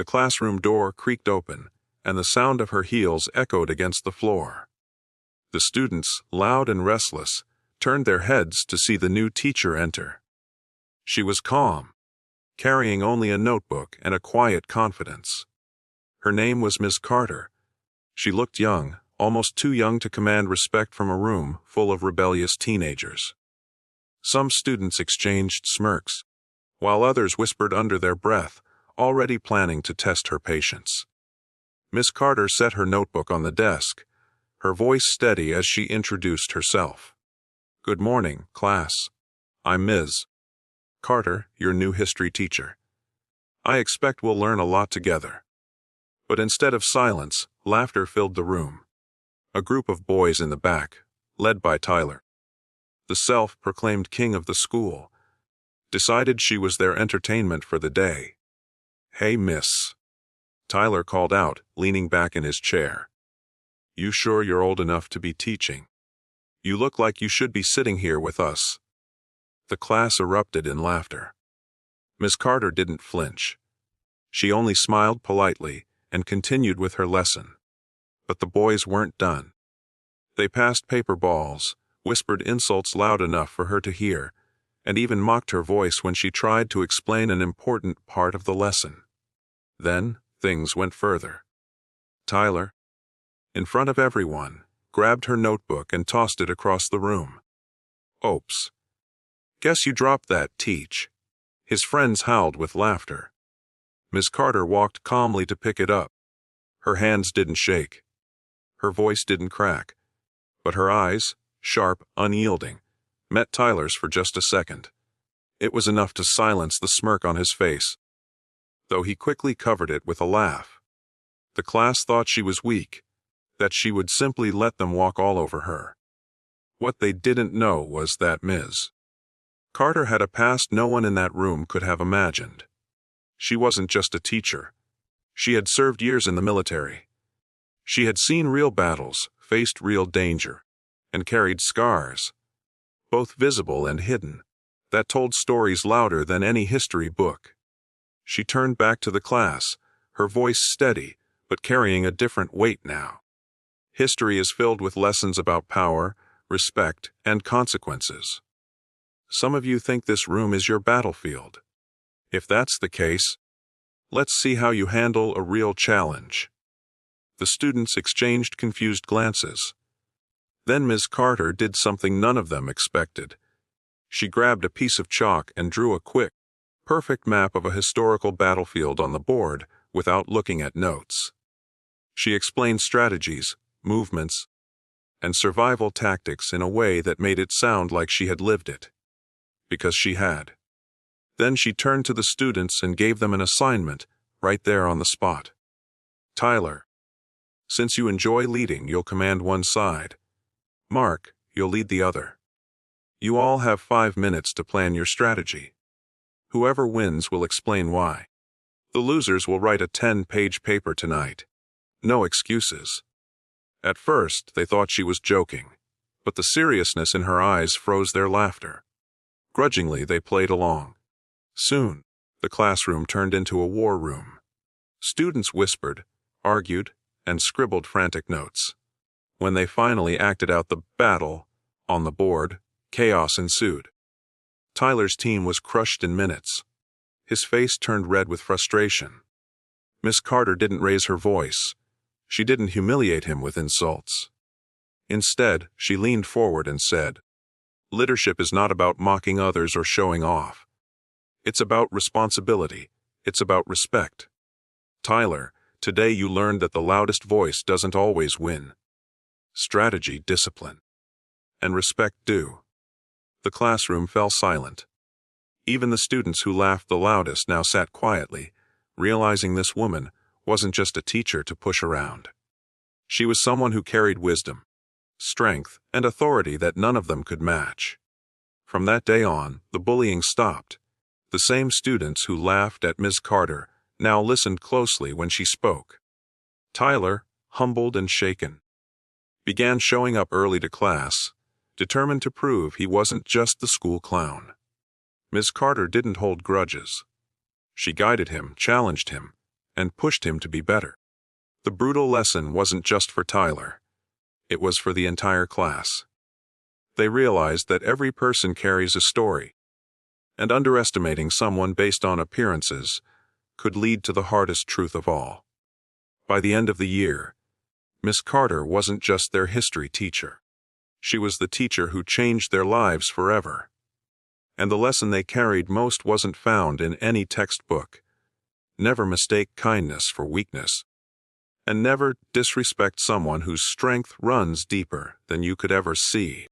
The classroom door creaked open, and the sound of her heels echoed against the floor. The students, loud and restless, turned their heads to see the new teacher enter. She was calm, carrying only a notebook and a quiet confidence. Her name was Miss Carter. She looked young, almost too young to command respect from a room full of rebellious teenagers. Some students exchanged smirks, while others whispered under their breath, already planning to test her patience. Miss Carter set her notebook on the desk, her voice steady as she introduced herself. "Good morning, class. I'm Ms. Carter, your new history teacher. I expect we'll learn a lot together." But instead of silence, laughter filled the room. A group of boys in the back, led by Tyler, the self-proclaimed king of the school, decided she was their entertainment for the day. "Hey, miss," Tyler called out, leaning back in his chair. "You sure you're old enough to be teaching? You look like you should be sitting here with us." The class erupted in laughter. Miss Carter didn't flinch. She only smiled politely and continued with her lesson. But the boys weren't done. They passed paper balls, whispered insults loud enough for her to hear, and even mocked her voice when she tried to explain an important part of the lesson. Then, things went further. Tyler, in front of everyone, grabbed her notebook and tossed it across the room. "Oops. Guess you dropped that, Teach." His friends howled with laughter. Miss Carter walked calmly to pick it up. Her hands didn't shake. Her voice didn't crack. But her eyes, sharp, unyielding, met Tyler's for just a second. It was enough to silence the smirk on his face, though he quickly covered it with a laugh. The class thought she was weak, that she would simply let them walk all over her. What they didn't know was that Ms. Carter had a past no one in that room could have imagined. She wasn't just a teacher. She had served years in the military. She had seen real battles, faced real danger, and carried scars, both visible and hidden, that told stories louder than any history book. She turned back to the class, her voice steady, but carrying a different weight now. History is filled with lessons about power, respect, and consequences. Some of you think this room is your battlefield. If that's the case, let's see how you handle a real challenge. The students exchanged confused glances. Then Ms. Carter did something none of them expected. She grabbed a piece of chalk and drew a quick, perfect map of a historical battlefield on the board without looking at notes. She explained strategies, movements, and survival tactics in a way that made it sound like she had lived it. Because she had. Then she turned to the students and gave them an assignment, right there on the spot. "Tyler, since you enjoy leading, you'll command one side. Mark, you'll lead the other. You all have 5 minutes to plan your strategy. Whoever wins will explain why. The losers will write a 10-page paper tonight. No excuses." At first, they thought she was joking, but the seriousness in her eyes froze their laughter. Grudgingly, they played along. Soon, the classroom turned into a war room. Students whispered, argued, and scribbled frantic notes. When they finally acted out the battle on the board, chaos ensued. Tyler's team was crushed in minutes. His face turned red with frustration. Miss Carter didn't raise her voice. She didn't humiliate him with insults. Instead, she leaned forward and said, "Leadership is not about mocking others or showing off. It's about responsibility. It's about respect. Tyler, today you learned that the loudest voice doesn't always win. Strategy, discipline, and respect do." The classroom fell silent. Even the students who laughed the loudest now sat quietly, realizing this woman wasn't just a teacher to push around. She was someone who carried wisdom, strength, and authority that none of them could match. From that day on, the bullying stopped. The same students who laughed at Ms. Carter now listened closely when she spoke. Tyler, humbled and shaken, began showing up early to class, determined to prove he wasn't just the school clown. Ms. Carter didn't hold grudges. She guided him, challenged him, and pushed him to be better. The brutal lesson wasn't just for Tyler. It was for the entire class. They realized that every person carries a story, and underestimating someone based on appearances could lead to the hardest truth of all. By the end of the year, Miss Carter wasn't just their history teacher. She was the teacher who changed their lives forever. And the lesson they carried most wasn't found in any textbook. Never mistake kindness for weakness. And never disrespect someone whose strength runs deeper than you could ever see.